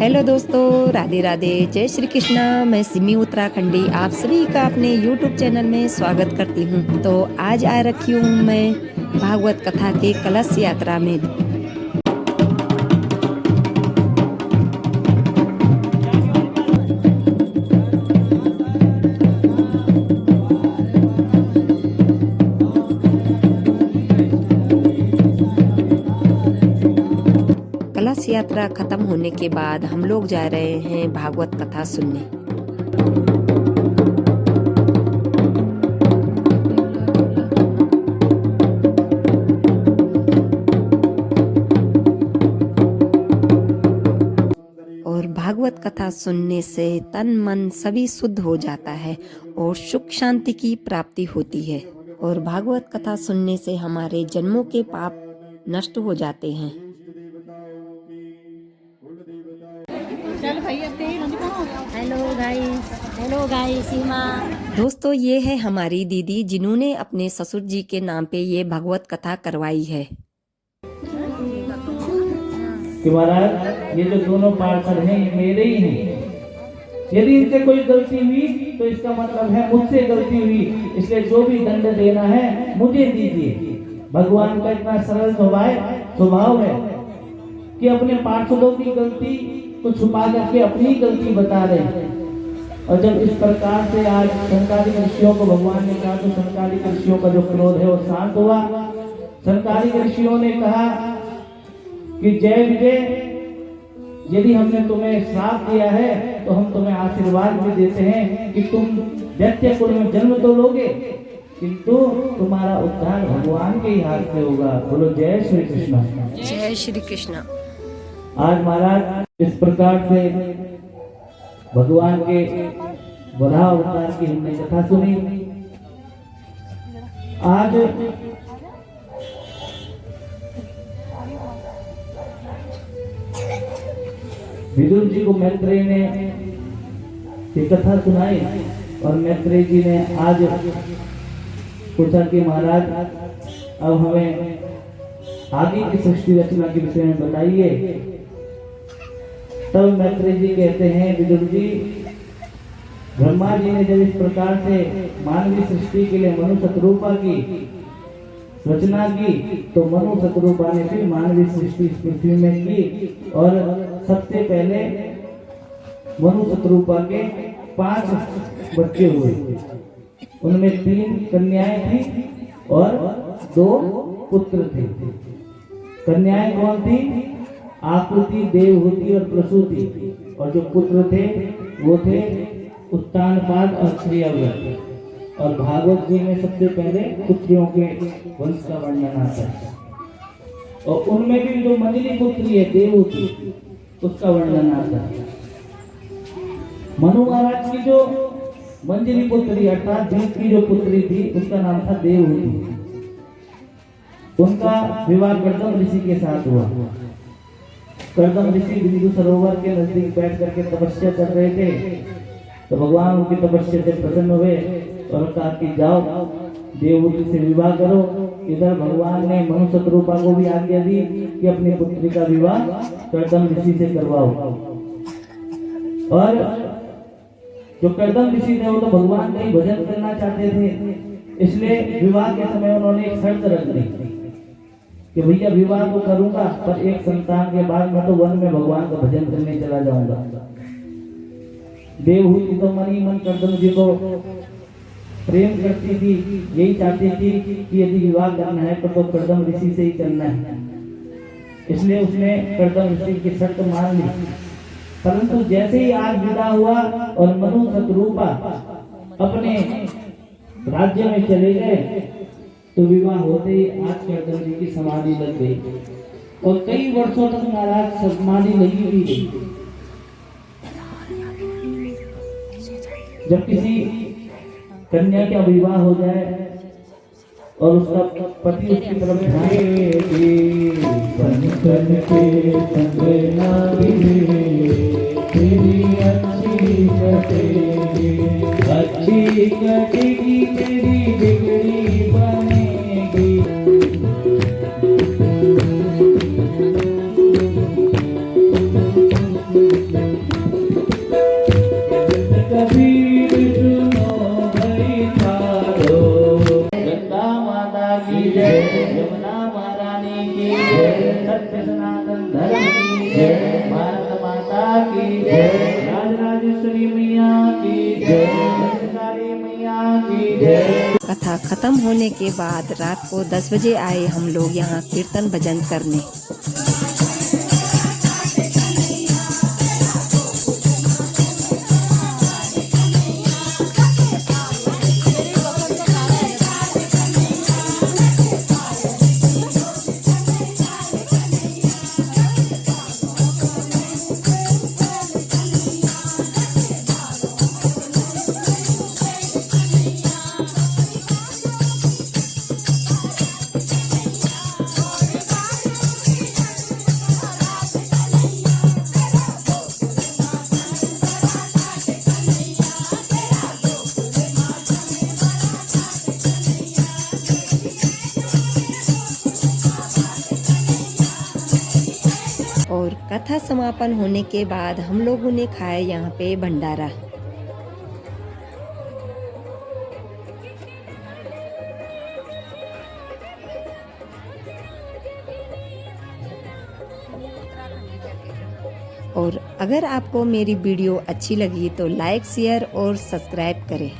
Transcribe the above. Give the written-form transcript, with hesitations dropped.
Hello दोस्तों, राधे राधे, जय श्री कृष्णा। मैं सिमी उत्तराखंडी आप सभी का अपने YouTube चैनल में स्वागत करती हूँ। तो आज आ रखी हूँ मैं भागवत कथा के कलश यात्रा में। कलश यात्रा खत्म होने के बाद हम लोग जा रहे हैं भागवत कथा सुनने। और भागवत कथा सुनने से तन मन सभी शुद्ध हो जाता है और सुख शांति की प्राप्ति होती है। और भागवत कथा सुनने से हमारे जन्मों के पाप नष्ट हो जाते हैं। हेलो गाइस सीमा। दोस्तों, ये है हमारी दीदी जिन्होंने अपने ससुर जी के नाम पे ये भागवत कथा करवाई है। कि महाराज ये जो दोनों पार्षद हैं ये मेरे ही हैं। यदि इनसे कोई गलती हुई तो इसका मतलब है मुझसे गलती हुई, इसलिए जो भी दंड देना है मुझे दीजिए। भगवान का इतना सरल स्वभाव है कि अपने पार्षदों की गलती को छुपा करके अपनी गलती बता रहे हैं। और जब इस प्रकार से आज संकालिक ऋषियों को भगवान ने कहा तो संकालिक ऋषियों का जो क्रोध है वो शांत हुआ। संकालिक ऋषियों ने कहा कि जय विजय, यदि हमने तुम्हें श्राप दिया है तो हम तुम्हें आशीर्वाद भी देते हैं कि तुम दैत्य कुल में जन्म तो लोगे किंतु तुम्हारा उद्धार भगवान के ही हाथ से होगा। बोलो जय श्री कृष्ण। जय श्री कृष्ण। आज महाराज इस प्रकार से भगवान के वराह अवतार की हमने कथा सुनी। आज विदुर जी को मैत्रेय ने ये कथा सुनाई और मैत्रेय जी ने आज पूछा कि महाराज अब हमें आगे की सृष्टि रचना के विषय में बताइए। तब मैत्रेय जी कहते हैं विदुर जी, ब्रह्मा जी ने जब इस प्रकार से मानवीय सृष्टि के लिए मनु शतरूपा की रचना की तो मनु शतरूपा ने फिर मानवीय सृष्टि इस पृथ्वी में की। और सबसे पहले मनु शतरूपा के 5 बच्चे हुए, उनमें 3 कन्याएं थी और 2 पुत्र थे। कन्याएं कौन थी? आकृति, देवहूति और प्रसूति। और जो पुत्र थे वो थे उत्तानपाद और क्रियाव्रत। और भागवत जी में सबसे पहले पुत्रियों के वंश का वर्णन आता है और उनमें भी जो मंजली पुत्री है देवहूति उसका वर्णन आता है। मनु महाराज की जो मंजली पुत्री अर्थात जीत की जो पुत्री थी उसका नाम था देवहूति। उनका विवाह कर्दम ऋषि के साथ हुआ। कर्दम ऋषि बिंदु सरोवर के नजदीक बैठ करके तपस्या कर रहे थे तो भगवान उनकी तपस्या से प्रसन्न हुए और कहा कि जाओ देवहूति से विवाह करो। इधर भगवान ने मनु शतरूपा को भी आज्ञा दी कि अपनी पुत्री का विवाह कर्दम ऋषि से करवाओ। और जो कर्दम ऋषि थे वो तो भगवान का ही भजन करना चाहते थे, इसलिए विवाह के समय उन्होंने एक शर्त रख दी कि भैया विवाह तो करूंगा पर एक संतान के बाद मैं तो वन में भगवान का भजन करने चला जाऊंगा। देवहूति तो मन ही मन कर्दम जी को प्रेम करती थी, यही चाहती थी कि यदि विवाह करना है तो कर्दम ऋषि से ही करना है, इसलिए उसने कर्दम ऋषि की शर्त मान ली। परंतु जैसे ही आज विदा हुआ और मनु शतरूपा अपने राज्य में चले गए तो विवाह होते ही आज कर्दम जी की समाधि लग गई और कई वर्षों तक महाराज समाधि लगी हुई रही। जब किसी कन्या का विवाह हो जाए और उसका पति उसकी तरफ अच्छी कटेगी तेरी बिगड़ी बनेगी। माता की जय, राजराजेश्वरी मैया की जय, काली मैया की जय। कथा खत्म होने के बाद रात को 10 बजे आए हम लोग यहाँ कीर्तन भजन करने। और कथा समापन होने के बाद हम लोगों ने खाया यहाँ पे भंडारा। और अगर आपको मेरी वीडियो अच्छी लगी तो लाइक, शेयर और सब्सक्राइब करें।